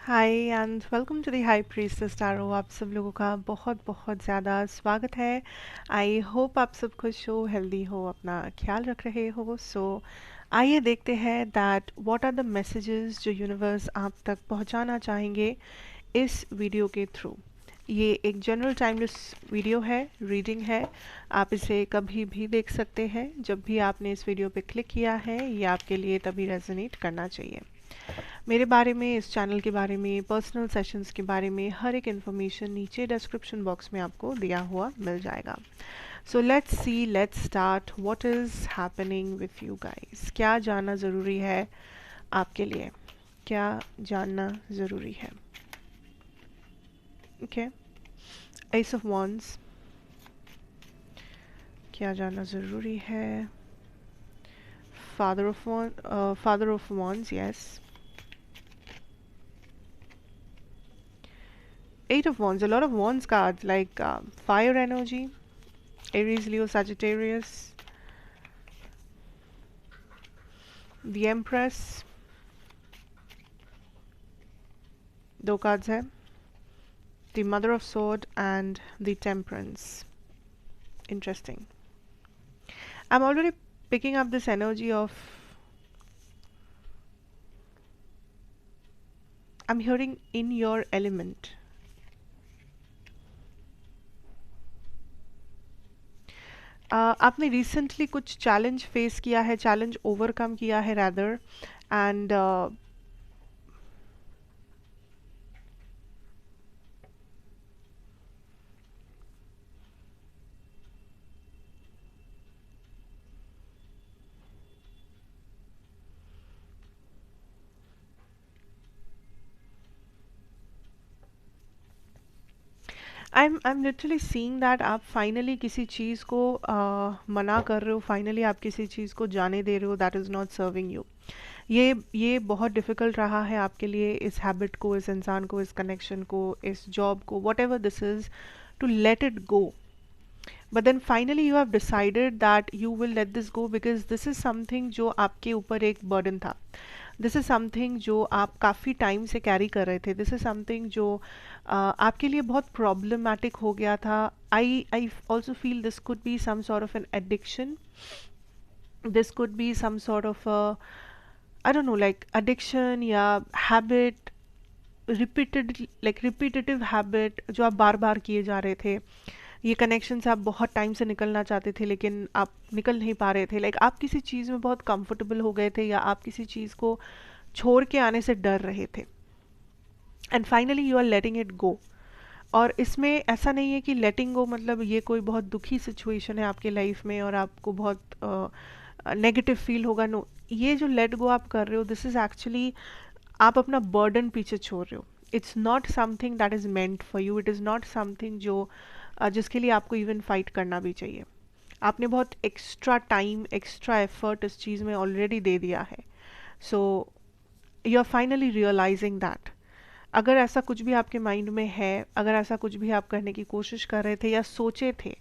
Hi and welcome to the high priestess tarot. आप सब लोगों का बहुत बहुत ज़्यादा स्वागत है। आई होप आप सब खुश हो, हेल्दी हो, अपना ख्याल रख रहे हो। आइए देखते हैं that what are the messages जो यूनिवर्स आप तक पहुंचाना चाहेंगे इस वीडियो के थ्रू। ये एक जनरल टाइमलेस वीडियो है, रीडिंग है। आप इसे कभी भी देख सकते हैं। जब भी आपने इस वीडियो पे क्लिक किया है, ये आपके लिए तभी रेजोनेट करना चाहिए। मेरे बारे में, इस चैनल के बारे में, पर्सनल सेशंस के बारे में हर एक इन्फॉर्मेशन नीचे डिस्क्रिप्शन बॉक्स में आपको दिया हुआ मिल जाएगा। So let's see, let's start. What is happening with you guys? क्या जानना ज़रूरी है आपके लिए? क्या जानना ज़रूरी है? Okay, S of wands. क्या जानना ज़रूरी है? Father of wands, yes. Eight of Wands, a lot of Wands cards like fire energy, Aries, Leo, Sagittarius, the Empress, दो cards है, the Mother of Sword and the Temperance. Interesting. I'm already picking up this energy of, I'm hearing in your element. आपने recently कुछ challenge face किया है, challenge overcome किया है rather, and I'm literally seeing that आप finally किसी चीज़ को मना कर रहे हो, फाइनली आप किसी चीज़ को जाने दे रहे हो that is not serving you. ये बहुत डिफ़िकल्ट रहा है आपके लिए, इस हैबिट को, इस इंसान को, इस कनेक्शन को, इस जॉब को, whatever this is, to let it go. But then finally you have decided that you will let this go because this is something जो आपके ऊपर एक बर्डन था। दिस इज़ समथिंग जो आप काफ़ी टाइम से कैरी कर रहे थे। दिस इज़ समथिंग जो आपके लिए बहुत प्रॉब्लमैटिक हो गया था। I also feel this could be some sort of an addiction, this could be some sort of I don't know like addiction या हैबिट, रिपीटेटिव हैबिट जो आप बार बार किए जा रहे थे। ये कनेक्शन से आप बहुत टाइम से निकलना चाहते थे लेकिन आप निकल नहीं पा रहे थे। लाइक आप किसी चीज़ में बहुत कंफर्टेबल हो गए थे या आप किसी चीज़ को छोड़ के आने से डर रहे थे, and finally you are letting it go. और इसमें ऐसा नहीं है कि लेटिंग गो मतलब ये कोई बहुत दुखी सिचुएशन है आपके लाइफ में और आपको बहुत नेगेटिव फील होगा। नो, ये जो लेट गो आप कर रहे हो, दिस इज़ एक्चुअली आप अपना बर्डन पीछे छोड़ रहे हो। It's not something that is meant for you, it is not something जो जिसके लिए आपको इवन फाइट करना भी चाहिए। आपने बहुत एक्स्ट्रा टाइम, एक्स्ट्रा एफर्ट इस चीज़ में ऑलरेडी दे दिया है। So you are finally realizing that अगर ऐसा कुछ भी आपके माइंड में है, अगर ऐसा कुछ भी आप करने की कोशिश कर रहे थे या सोचे थे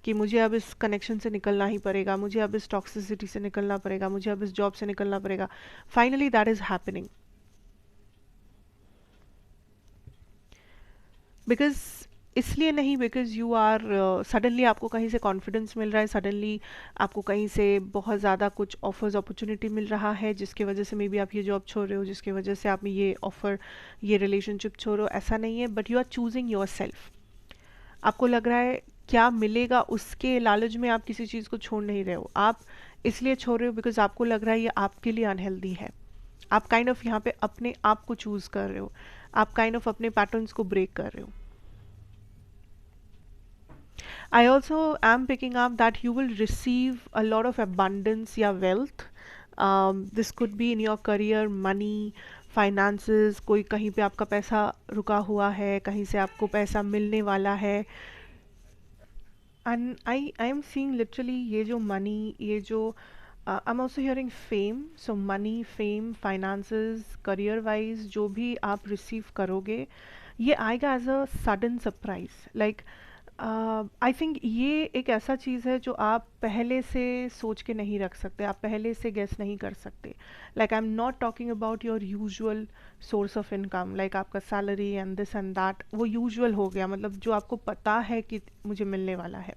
कि मुझे अब इस कनेक्शन से निकलना ही पड़ेगा, मुझे अब इस टॉक्सिसिटी से निकलना पड़ेगा, मुझे अब इस जॉब से निकलना पड़ेगा, finally that is happening. Because इसलिए नहीं, बिकॉज यू आर सडनली आपको कहीं से कॉन्फिडेंस मिल रहा है, सडनली आपको कहीं से बहुत ज़्यादा कुछ ऑफर्स, अपॉर्चुनिटी मिल रहा है जिसकी वजह से मे बी आप ये जॉब छोड़ रहे हो, जिसकी वजह से आप ये ऑफर, ये रिलेशनशिप छोड़ रहे हो। ऐसा नहीं है, but you are choosing yourself. आपको लग रहा है क्या मिलेगा, उसके लालच में आप किसी चीज़ को छोड़ नहीं रहे हो। आप इसलिए छोड़ रहे हो बिकॉज आपको लग रहा है ये आपके लिए अनहेल्दी है। आप काइंड ऑफ यहाँ पे अपने आप को चूज कर रहे हो, आप काइंड ऑफ अपने पैटर्न्स को ब्रेक कर रहे हो। I also am picking up that you will receive a lot of abundance या wealth. This could be in your career, money, finances. कोई कहीं पे आपका पैसा रुका हुआ है, कहीं से आपको पैसा मिलने वाला है। And I am seeing literally ये जो money, ये जो I'm also hearing fame. So money, fame, finances, career wise जो भी आप receive करोगे, ये आएगा as a sudden surprise. Like I think ये एक ऐसा चीज़ है जो आप पहले से सोच के नहीं रख सकते, आप पहले से गेस नहीं कर सकते। Like I am not talking about your usual source of income, like आपका salary and this and that, वो यूजुअल हो गया, मतलब जो आपको पता है कि मुझे मिलने वाला है।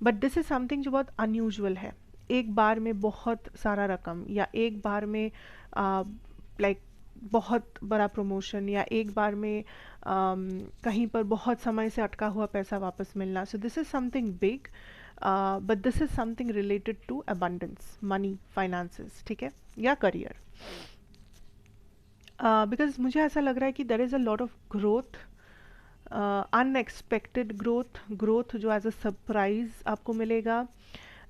बट दिस इज़ समथिंग जो बहुत अनयूजुअल है। एक बार में बहुत सारा रकम, या एक बार में लाइक बहुत बड़ा प्रमोशन, या एक बार में कहीं पर बहुत समय से अटका हुआ पैसा वापस मिलना। So this is something big, but this is something related to abundance, money, finances, ठीक है, या करियर। बिकॉज मुझे ऐसा लग रहा है कि there is a lot of growth, unexpected growth, growth जो एज अ सरप्राइज आपको मिलेगा,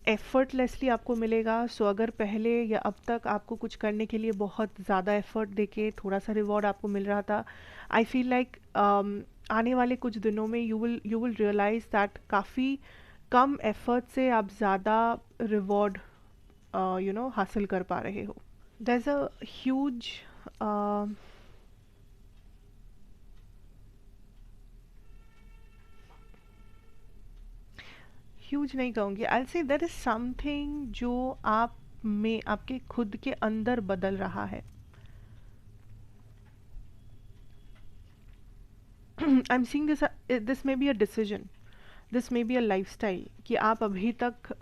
एफर्टलेसली आपको मिलेगा। सो अगर पहले या अब तक आपको कुछ करने के लिए बहुत ज़्यादा एफर्ट देके थोड़ा सा रिवॉर्ड आपको मिल रहा था, आई फील लाइक आने वाले कुछ दिनों में यू विल रियलाइज दैट काफ़ी कम एफर्ट से आप ज़्यादा रिवॉर्ड हासिल कर पा रहे हो। There is a huge huge नहीं कहूँगी, आई से देयर इज समथिंग जो आप में, आपके खुद के अंदर बदल रहा है। I am seeing this, this may be a decision, this may be a life style, कि आप अभी तक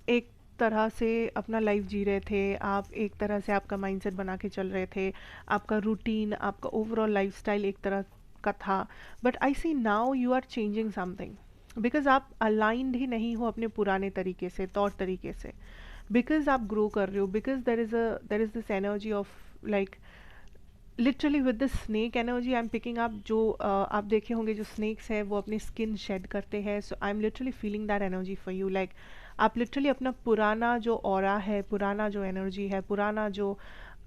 एक तरह से अपना लाइफ जी रहे थे, आप एक तरह से आपका माइंडसेट बना के चल रहे थे, आपका रूटीन, आपका ओवरऑल लाइफ स्टाइल एक तरह का था। But I see now you are changing something, because आप अलाइंड ही नहीं हो अपने पुराने तरीके से, तौर तरीके से, बिकॉज आप ग्रो कर रहे हो, because there is this energy of like literally with the snake energy I am picking up. जो आप देखे होंगे जो स्नेक्स है वो अपनी स्किन शेड करते हैं, so I am literally feeling that energy for you. Like आप लिटरली अपना पुराना जो ऑरा है, पुराना जो एनर्जी है, पुराना जो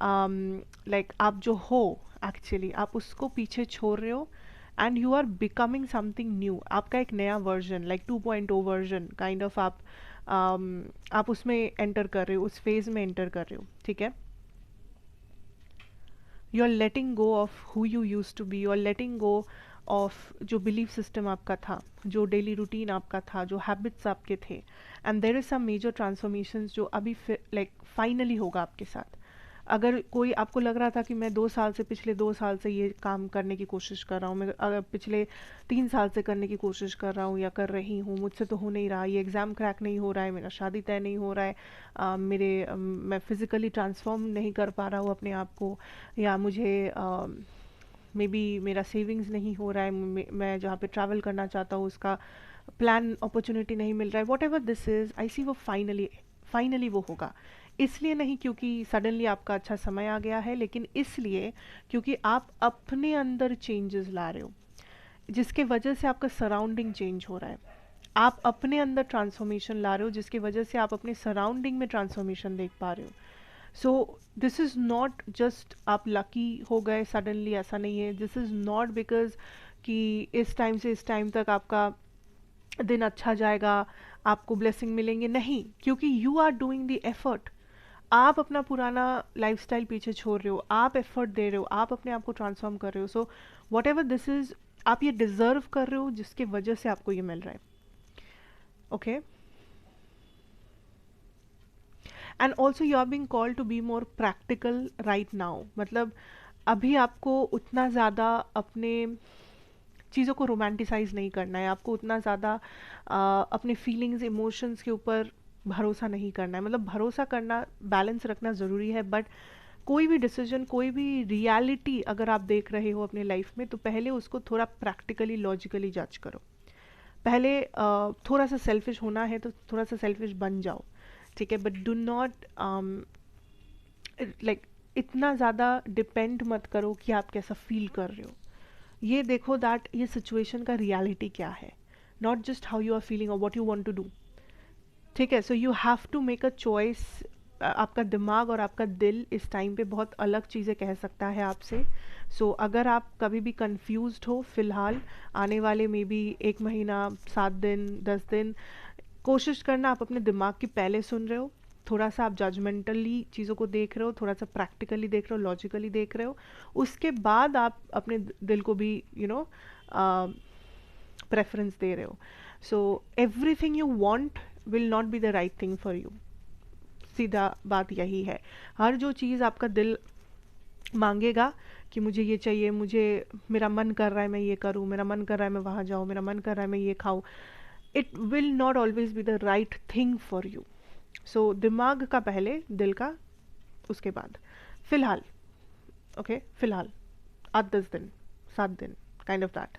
लाइक आप जो हो एक्चुअली, आप उसको पीछे छोड़ रहे हो, and you are becoming something new. आपका एक नया version, like 2.0 version kind of, आप उसमें एंटर कर रहे हो, उस फेज में एंटर कर रहे हो, ठीक है। You are letting go of who you used to be, you are letting go of जो बिलीफ सिस्टम आपका था, जो डेली रूटीन आपका था, जो हैबिट्स आपके थे, and there is some major transformations जो अभी लाइक फाइनली होगा आपके साथ। अगर कोई आपको लग रहा था कि मैं 2 साल से, पिछले 2 साल से ये काम करने की कोशिश कर रहा हूँ, मैं अगर पिछले 3 साल से करने की कोशिश कर रहा हूँ या कर रही हूँ, मुझसे तो हो नहीं रहा, ये एग्ज़ाम क्रैक नहीं हो रहा है, मेरा शादी तय नहीं हो रहा है, मैं फिज़िकली ट्रांसफॉर्म नहीं कर पा रहा हूँ अपने आप को, या मुझे मे बी मेरा सेविंग्स नहीं हो रहा है, मैं जहाँ पे ट्रैवल करना चाहता हूँ उसका प्लान अपॉर्चुनिटी नहीं मिल रहा है, वॉट एवर दिस इज़, आई सी वो फाइनली फाइनली वो होगा। इसलिए नहीं क्योंकि सडनली आपका अच्छा समय आ गया है, लेकिन इसलिए क्योंकि आप अपने अंदर चेंजेस ला रहे हो, जिसके वजह से आपका सराउंडिंग चेंज हो रहा है। आप अपने अंदर ट्रांसफॉर्मेशन ला रहे हो, जिसकी वजह से आप अपने सराउंडिंग में ट्रांसफॉर्मेशन देख पा रहे हो। सो दिस इज़ नॉट जस्ट आप लकी हो गए सडनली, ऐसा नहीं है। दिस इज़ नॉट बिकॉज कि इस टाइम से इस टाइम तक आपका दिन अच्छा जाएगा, आपको ब्लेसिंग मिलेंगे, नहीं, क्योंकि you are doing the effort. आप अपना पुराना लाइफस्टाइल पीछे छोड़ रहे हो, आप एफर्ट दे रहे हो, आप अपने आप को ट्रांसफॉर्म कर रहे हो। So what ever this is, आप ये डिजर्व कर रहे हो, जिसके वजह से आपको ये मिल रहा है, okay. And also you are being called to be more practical right now, मतलब अभी आपको उतना ज़्यादा अपने चीज़ों को रोमांटिसाइज नहीं करना है, आपको उतना ज़्यादा अपने फीलिंग्स, इमोशंस के ऊपर भरोसा नहीं करना है। मतलब भरोसा करना, बैलेंस रखना ज़रूरी है, बट कोई भी डिसीजन, कोई भी रियलिटी अगर आप देख रहे हो अपने लाइफ में, तो पहले उसको थोड़ा प्रैक्टिकली, लॉजिकली जज करो। पहले थोड़ा सा सेल्फिश होना है तो थोड़ा सा सेल्फिश बन जाओ, ठीक है, बट डू नॉट लाइक इतना ज़्यादा डिपेंड मत करो कि आप कैसा फील कर रहे हो। ये देखो दैट ये सिचुएशन का रियलिटी क्या है, not just how you are feeling और what you want to do, ठीक है। So you have to make a choice. आपका दिमाग और आपका दिल इस टाइम पे बहुत अलग चीज़ें कह सकता है आपसे। सो अगर आप कभी भी कंफ्यूज्ड हो फिलहाल, आने वाले मे बी 1 महीना, 7 दिन, 10 दिन, कोशिश करना आप अपने दिमाग की पहले सुन रहे हो, थोड़ा सा आप जजमेंटली चीज़ों को देख रहे हो, थोड़ा सा प्रैक्टिकली देख रहे हो, लॉजिकली देख रहे हो, उसके बाद आप अपने दिल को भी प्रेफरेंस दे रहे हो. So everything you want will not be the right thing for you. सीधा बात यही है. हर जो चीज़ आपका दिल मांगेगा कि मुझे ये चाहिए, मुझे मेरा मन कर रहा है मैं ये करूँ, मेरा मन कर रहा है मैं वहाँ जाऊँ, मेरा मन कर रहा है मैं ये खाऊँ, it will not always be the right thing for you. So दिमाग का पहले, दिल का उसके बाद. फिलहाल, ओके, फिलहाल 8-10 दिन, 7 दिन, kind of that.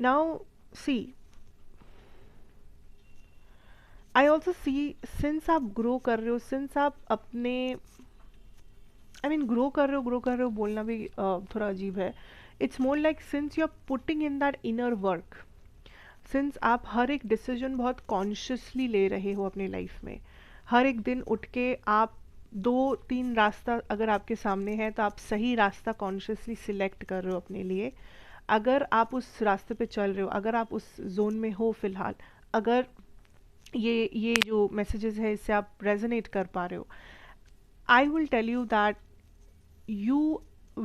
Now see, I also see, since आप ग्रो कर रहे हो, सिंस आप अपने ग्रो कर रहे हो बोलना भी थोड़ा अजीब है. It's more like since you are putting in that inner work, since आप हर एक डिसीजन बहुत कॉन्शियसली ले रहे हो अपनी लाइफ में. हर एक दिन उठ के आप 2-3 रास्ता अगर आपके सामने है तो आप सही रास्ता कॉन्शियसली सिलेक्ट कर रहे हो अपने लिए. अगर आप उस रास्ते पे चल रहे हो, अगर आप उस जोन में हो फिलहाल, अगर ये जो मैसेजेस है इससे आप रेजोनेट कर पा रहे हो, I will tell you that you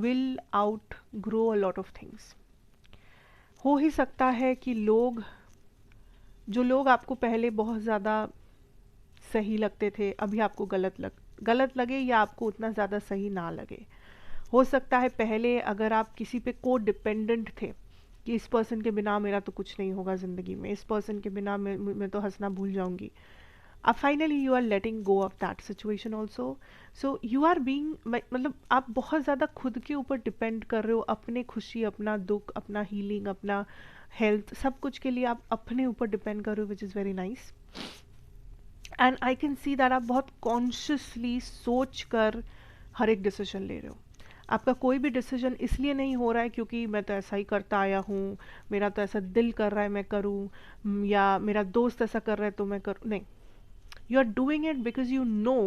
will outgrow a lot of things. हो ही सकता है कि जो लोग आपको पहले बहुत ज़्यादा सही लगते थे अभी आपको गलत लगे या आपको उतना ज़्यादा सही ना लगे. हो सकता है पहले अगर आप किसी पे को डिपेंडेंट थे कि इस पर्सन के बिना मेरा तो कुछ नहीं होगा ज़िंदगी में, इस पर्सन के बिना मैं तो हंसना भूल जाऊंगी. अब finally you are letting go of that situation also. So you are being, मतलब आप बहुत ज़्यादा खुद के ऊपर डिपेंड कर रहे हो. अपने खुशी, अपना दुख, अपना हीलिंग, अपना हेल्थ, सब कुछ के लिए आप अपने ऊपर डिपेंड कर रहे हो, which is very nice. And I can see that आप बहुत कॉन्शियसली सोच कर हर एक डिसीजन ले रहे हो. आपका कोई भी डिसीजन इसलिए नहीं हो रहा है क्योंकि मैं तो ऐसा ही करता आया हूँ, मेरा तो ऐसा दिल कर रहा है मैं करूँ, या मेरा दोस्त ऐसा कर रहा है तो मैं करूँ. नहीं, you are doing it because you know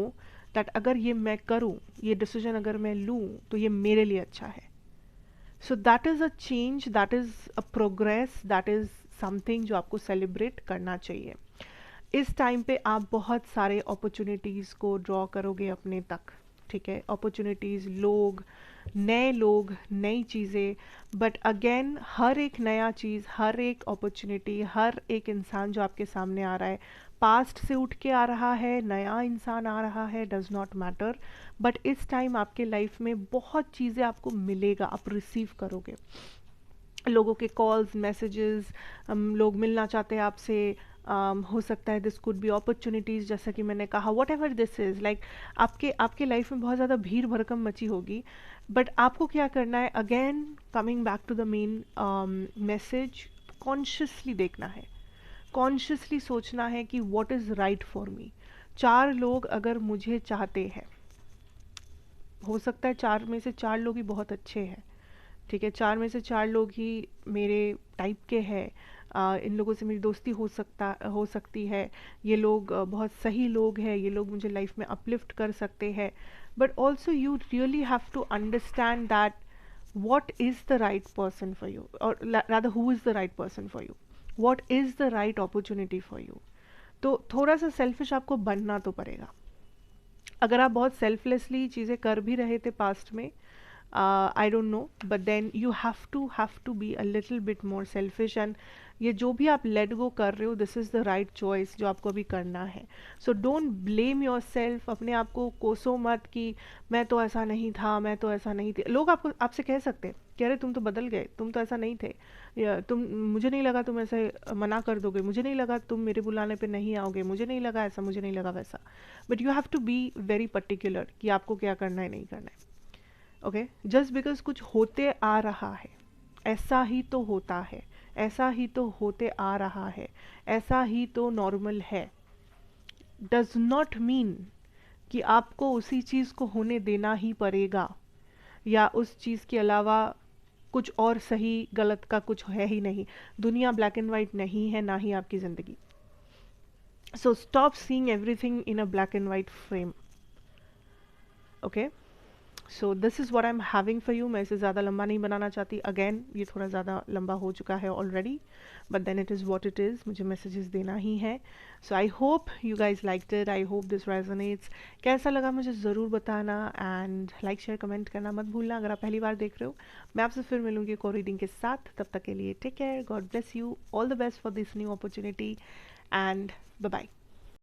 that अगर ये मैं करूँ, ये डिसीजन अगर मैं लूँ तो ये मेरे लिए अच्छा है. So that is a change, that is a progress, that is something जो आपको सेलिब्रेट करना चाहिए. इस टाइम पे आप बहुत सारे अपॉर्चुनिटीज़ को ड्रॉ करोगे अपने तक, ठीक है. अपॉर्चुनिटीज़, लोग, नई चीज़ें. बट अगेन हर एक नया चीज़, हर एक अपॉर्चुनिटी, हर एक इंसान जो आपके सामने आ रहा है, पास्ट से उठ के आ रहा है, नया इंसान आ रहा है, डज नॉट मैटर. बट इस टाइम आपके लाइफ में बहुत चीज़ें आपको मिलेगा, आप रिसीव करोगे. लोगों के कॉल्स, मैसेजेस, लोग मिलना चाहते हैं आपसे. हो सकता है दिस कुड बी अपॉर्चुनिटीज़, जैसा कि मैंने कहा, what ever this is like. आपके लाइफ में बहुत ज़्यादा भीड़ भड़कम मची होगी. बट आपको क्या करना है, again coming back to the main message, consciously देखना है, कॉन्शियसली सोचना है कि what is right for me. 4 लोग अगर मुझे चाहते हैं, हो सकता है 4 में से 4 लोग ही बहुत अच्छे हैं, ठीक है. 4 में से 4 लोग ही मेरे टाइप के हैं. इन लोगों से मेरी दोस्ती हो सकती है. ये लोग बहुत सही लोग हैं, ये लोग मुझे लाइफ में अपलिफ्ट कर सकते हैं. But also you really have to understand that what is the right person for you, or rather who is the right person for you, what is the right opportunity for you. तो थोड़ा सा selfish आपको बनना तो पड़ेगा. अगर आप बहुत सेल्फलेसली चीज़ें कर भी रहे थे पास्ट में, I don't know, but then you have to be a little bit more selfish. And ये जो भी आप लेट गो कर रहे हो, this is the right choice जो आपको अभी करना है. So don't blame yourself. अपने आप को कोसो मत कि मैं तो ऐसा नहीं था, मैं तो ऐसा नहीं थी. लोग आपसे कह सकते हैं कि अरे तुम तो बदल गए, तुम तो ऐसा नहीं थे, या मुझे नहीं लगा तुम ऐसे मना कर दोगे, मुझे नहीं लगा तुम मेरे बुलाने पे नहीं आओगे, मुझे नहीं लगा ऐसा, मुझे नहीं लगा वैसा. But you have to be very particular कि आपको क्या करना है, नहीं करना है. ओके, जस्ट बिकॉज कुछ होते आ रहा है, ऐसा ही तो होता है, ऐसा ही तो होते आ रहा है, ऐसा ही तो नॉर्मल है, डज नॉट मीन कि आपको उसी चीज़ को होने देना ही पड़ेगा, या उस चीज़ के अलावा कुछ और सही गलत का कुछ है ही नहीं. दुनिया ब्लैक एंड वाइट नहीं है, ना ही आपकी ज़िंदगी. So stop seeing everything in a black and white frame. Okay, so this is what I am having for you. मैं इसे ज़्यादा लंबा नहीं बनाना चाहती, अगेन ये थोड़ा ज़्यादा लंबा हो चुका है already, but then it is what it is, मुझे मैसेजेस देना ही है। So I hope you guys liked it, I hope this resonates. कैसा लगा मुझे ज़रूर बताना, एंड लाइक शेयर कमेंट करना मत भूलना अगर आप पहली बार देख रहे हो। मैं आपसे फिर मिलूंगी एक और रीडिंग के साथ, तब तक के लिए take care, God bless you, all the best for this new opportunity, and bye bye.